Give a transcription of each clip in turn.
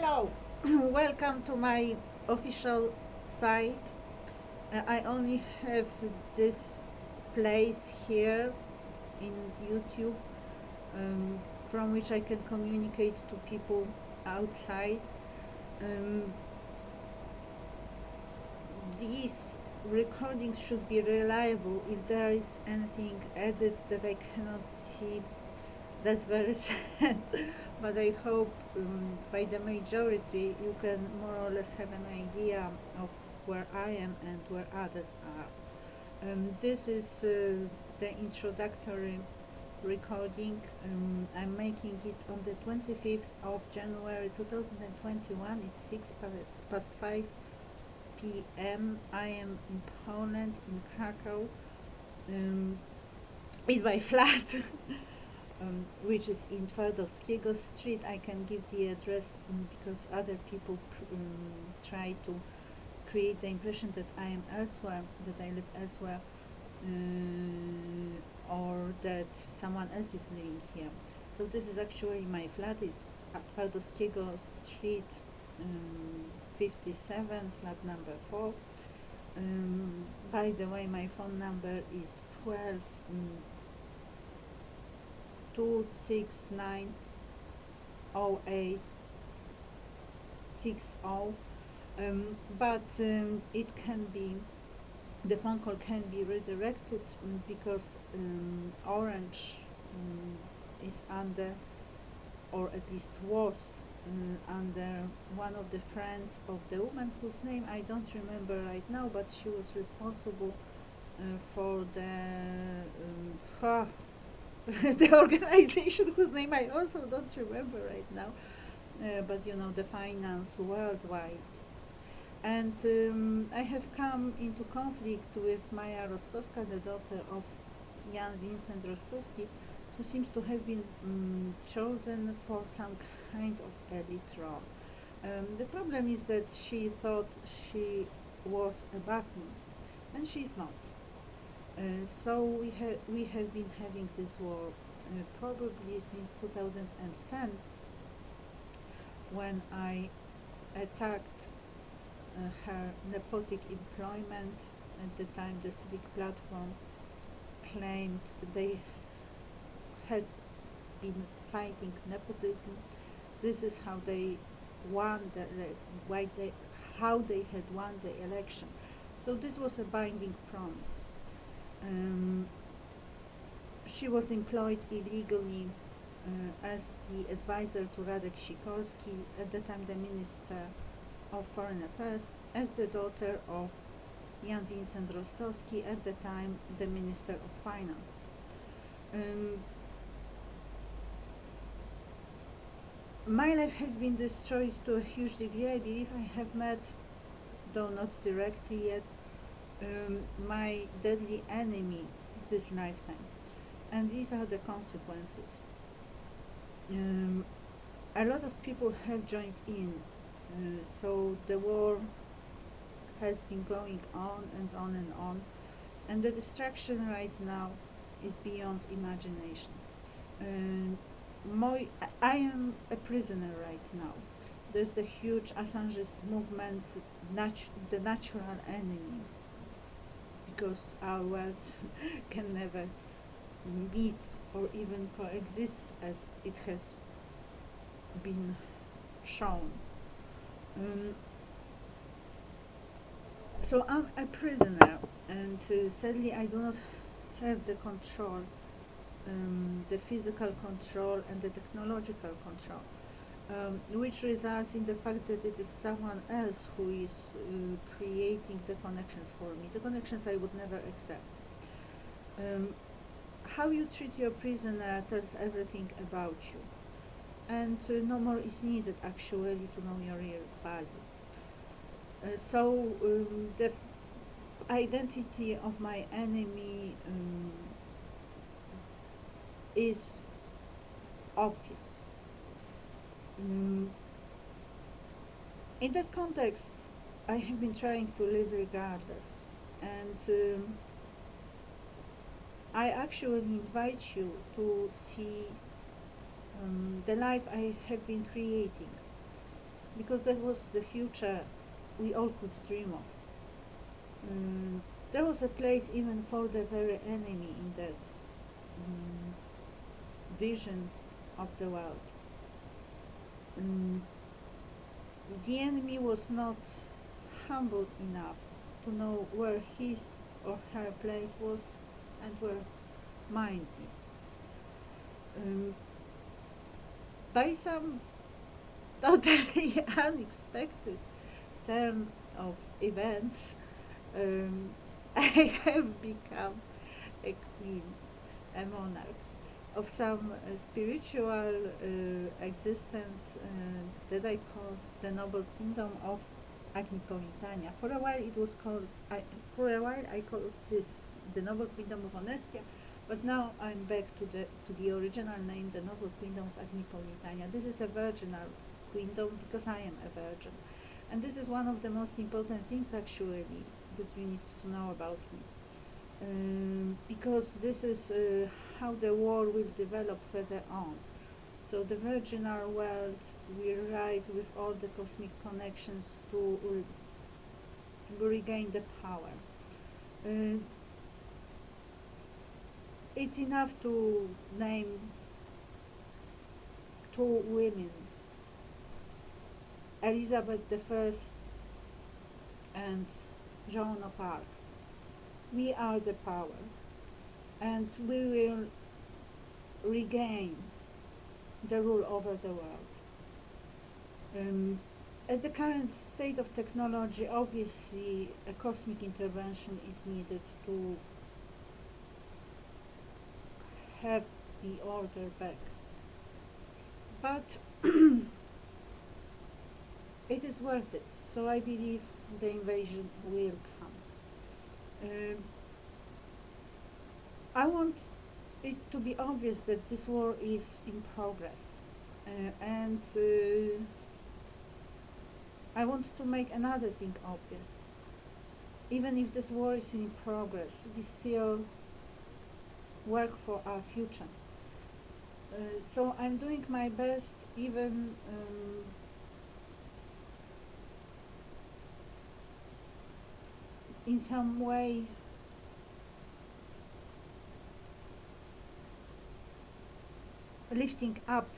Hello, welcome to my official site. I only have this place here in YouTube from which I can communicate to people outside. Um, these recordings should be reliable. If there is anything added that I cannot see, that's very sad. But I hope by the majority you can more or less have an idea of where I am and where others are. This is the introductory recording. I'm making it on the 25th of January 2021. It's 6 past 5 p.m. I am in Poland, in Krakow, in my flat. Which is in Twardowskiego Street. I can give the address because other people try to create the impression that I am elsewhere, that I live elsewhere, or that someone else is living here. So this is actually my flat. It's at Twardowskiego Street 57, flat number 4. By the way, my phone number is 12 269 0860, but it can be, the phone call can be redirected because Orange is under, or at least was under one of the friends of the woman whose name I don't remember right now, but she was responsible for the the organization whose name I also don't remember right now, but you know, the finance worldwide. And I have come into conflict with Maya Rostowska, the daughter of Jan Vincent Rostowski, who seems to have been chosen for some kind of elite role. The problem is that she thought she was above me, and she's not. So we have been having this war probably since 2010, when I attacked her nepotic employment. At the time, the Civic Platform claimed they had been fighting nepotism. This is how they won how they had won the election. So this was a binding promise. She was employed illegally as the advisor to Radek Sikorski, at the time the Minister of Foreign Affairs, as the daughter of Jan Vincent Rostowski, at the time the Minister of Finance. My life has been destroyed to a huge degree. I believe I have met, though not directly yet, my deadly enemy this lifetime, and these are the consequences. A lot of people have joined in, so the war has been going on and on and on, and the destruction right now is beyond imagination. I am a prisoner right now. There's the huge Assangeist movement, the natural enemy, because our worlds can never meet or even coexist, as it has been shown. So I'm a prisoner, and sadly I do not have the control, the physical control and the technological control, which results in the fact that it is someone else who is creating the connections for me, the connections I would never accept. How you treat your prisoner tells everything about you, and no more is needed actually to know your real value. So the identity of my enemy is obvious. In that context, I have been trying to live regardless, and I actually invite you to see the life I have been creating. because that was the future we all could dream of. Mm, there was a place even for the very enemy in that vision of the world. Mm, the enemy was not humble enough to know where his or her place was and where mine is. By some totally unexpected turn of events, I have become a queen, a monarch of some spiritual existence that I called the noble kingdom of Agnipolitania. For a while it was called, I called it the noble kingdom of Honestia, but now I'm back to the original name, the noble kingdom of Agnipolitania. This is a virginal kingdom because I am a virgin. And this is one of the most important things actually that you need to know about me. Because this is how the war will develop further on. So the virginal world will rise with all the cosmic connections to regain the power. It's enough to name two women, Elizabeth I and Joan of Arc. We are the power, and we will regain the rule over the world. At the current state of technology, obviously a cosmic intervention is needed to have the order back. But it is worth it, so I believe the invasion will come. I want it to be obvious that this war is in progress, and I want to make another thing obvious. Even if this war is in progress, we still work for our future. So I'm doing my best, even in some way lifting up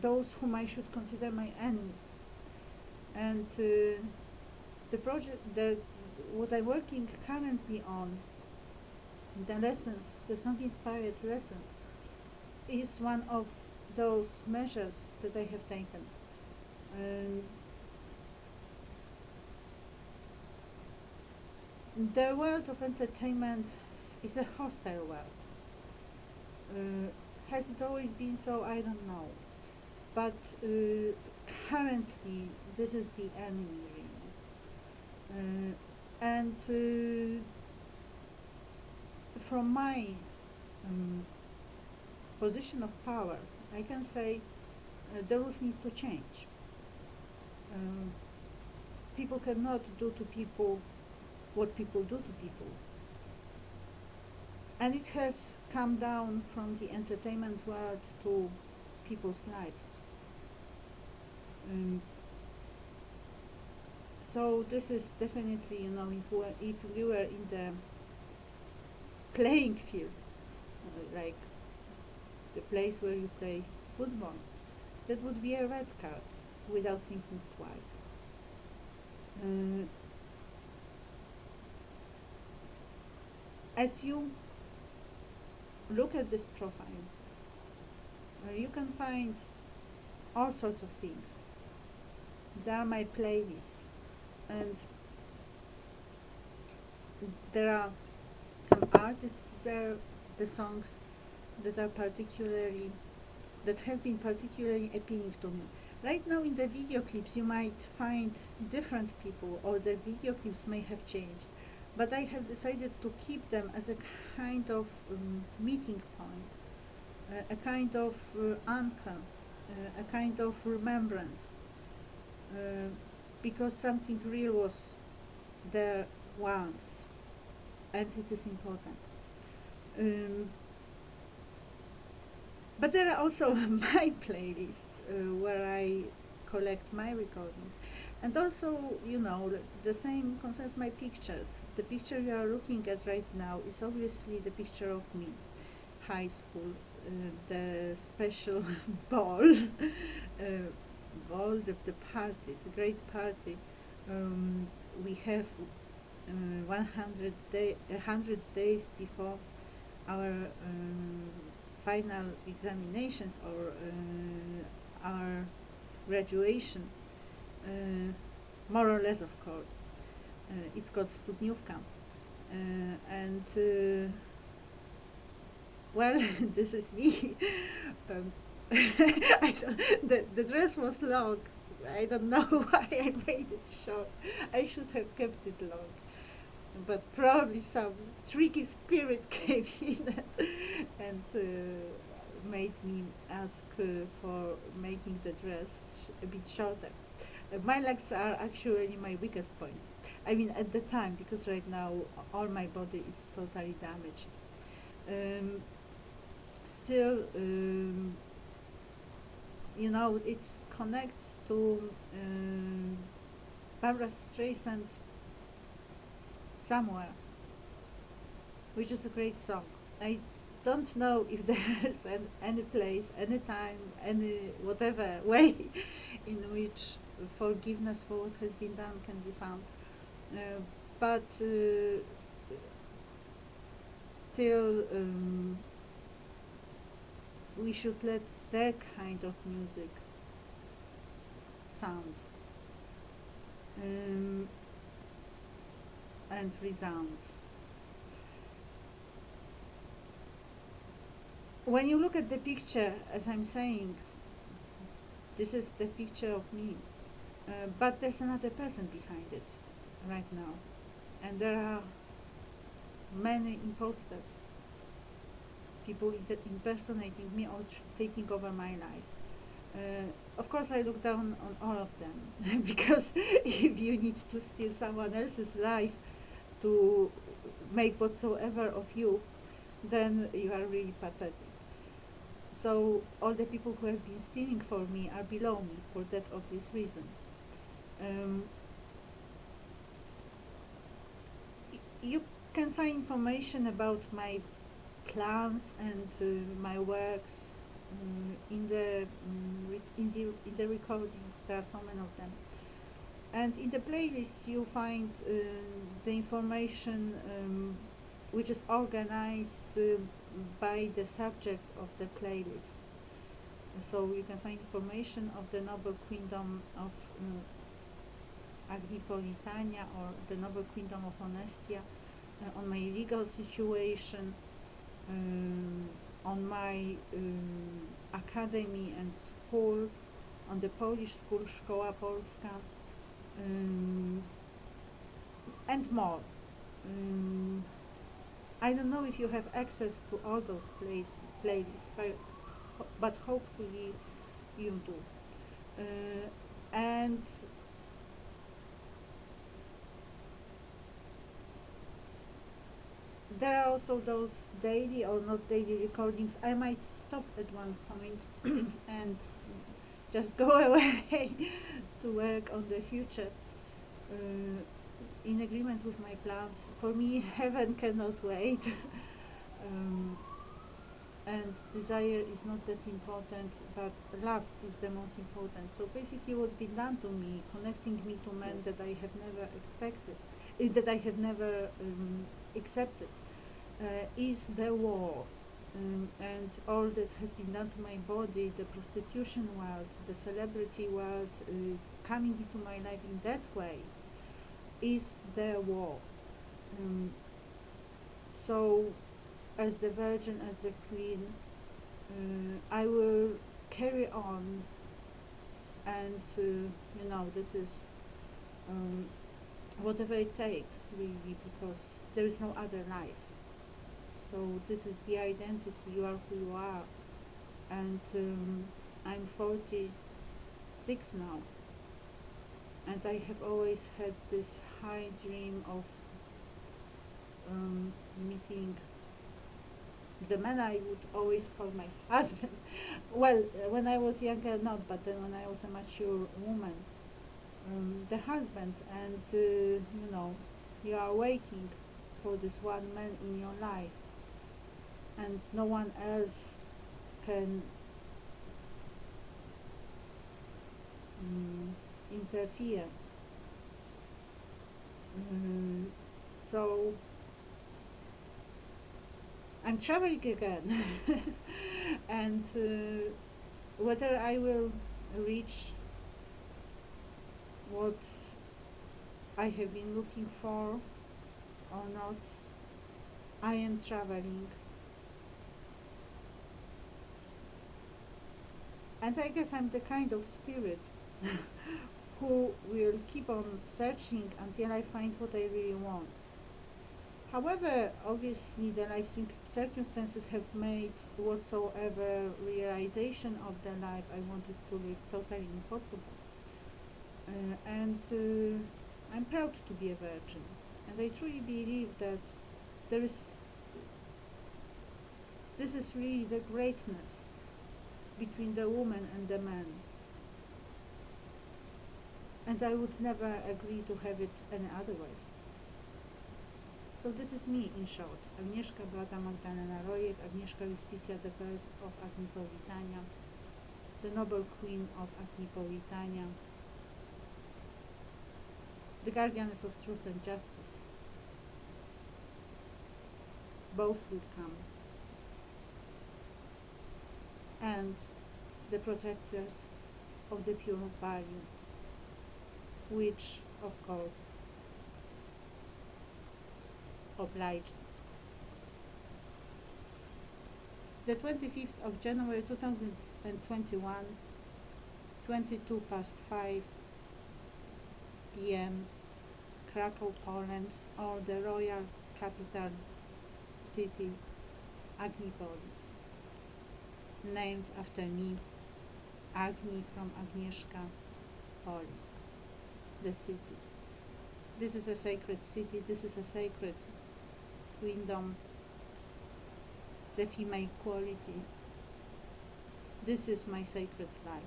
those whom I should consider my enemies. And the project that what I'm working currently on, the lessons, the song-inspired lessons, is one of those measures that I have taken. The world of entertainment is a hostile world. Has it always been so? I don't know. But currently, this is the enemy, really. And from my position of power, I can say the rules need to change. People cannot do to people what people do to people. And it has come down from the entertainment world to people's lives. So this is definitely, if we were in the playing field, like the place where you play football, that would be a red card without thinking twice. As you look at this profile, you can find all sorts of things. There are my playlists, and there are some artists there, the songs that have been particularly appealing to me. Right now in the video clips you might find different people, or the video clips may have changed, but I have decided to keep them as a kind of meeting point, a kind of anchor, a kind of remembrance, because something real was there once, and it is important. But there are also my playlists where I collect my recordings. And also, the same concerns my pictures. The picture you are looking at right now is obviously the picture of me, high school, the special ball, the party, the great party. We have 100 days before our final examinations or our graduation, more or less, of course. It's called studniówka, and well, this is me. um, the dress was long. I don't know why I made it short. I should have kept it long, but probably some tricky spirit came in and made me ask for making the dress a bit shorter. My legs are actually my weakest point. I mean, at the time, because right now all my body is totally damaged. Still, it connects to Barbra Streisand Somewhere, which is a great song. I don't know if there's any place, any time, any whatever way in which forgiveness for what has been done can be found. But still, we should let that kind of music sound and resound. When you look at the picture, as I'm saying, this is the picture of me, but there's another person behind it right now, and there are many imposters, people impersonating me or taking over my life. Of course, I look down on all of them because if you need to steal someone else's life to make whatsoever of you, then you are really pathetic. So all the people who have been stealing for me are below me for that obvious reason. You can find information about my plans and my works in the recordings. There are so many of them, and in the playlist you find the information which is organized by the subject of the playlist. So you can find information of the noble queendom of Agnipolitania, or the noble queendom of Honestia, on my legal situation, on my academy and school, on the Polish school, Szkoła Polska, and more. I don't know if you have access to all those playlists, but hopefully you do. And there are also those daily or not daily recordings. I might stop at one point and just go away to work on the future in agreement with my plans. For me, heaven cannot wait. And desire is not that important, but love is the most important. So basically what's been done to me, connecting me to men that I have never expected, that I have never accepted, is the war. And all that has been done to my body, the prostitution world, the celebrity world, coming into my life in that way, is the war. So as the Virgin, as the Queen, I will carry on, and this is whatever it takes, really, because there is no other life. So this is the identity. You are who you are, and I'm 46 now, and I have always had this high dream of meeting The man I would always call my husband. Well, when I was younger, not, but then when I was a mature woman, the husband, and you are waiting for this one man in your life, and no one else can interfere. Mm, so I'm traveling again, and whether I will reach what I have been looking for or not, I am traveling. And I guess I'm the kind of spirit who will keep on searching until I find what I really want. However, obviously the life circumstances have made whatsoever realization of the life I wanted to live totally impossible. And I'm proud to be a virgin. And I truly believe that there is this is really the greatness between the woman and the man. And I would never agree to have it any other way. So this is me in short. Agnieszka Beata Magdalena Rojek, Agnieszka Justicia, the first of Agnipolitania, the noble queen of Agnipolitania, the guardianess of truth and justice. Both will come. And the protectors of the pure value, which, of course, obliges. The 25th of January 2021, 22 past 5 p.m., Krakow, Poland, or the royal capital city, Agnipolis, named after me, Agni from Agnieszka, Polis, the city. This is a sacred city, this is a sacred queendom, the female quality. This is my sacred life.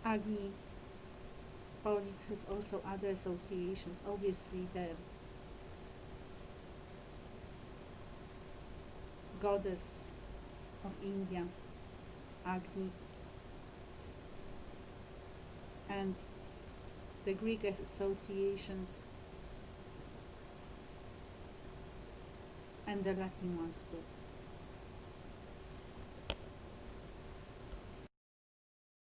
Agni Polis has also other associations. Obviously, the goddess of India, Agni, and the Greek associations and the Latin ones too.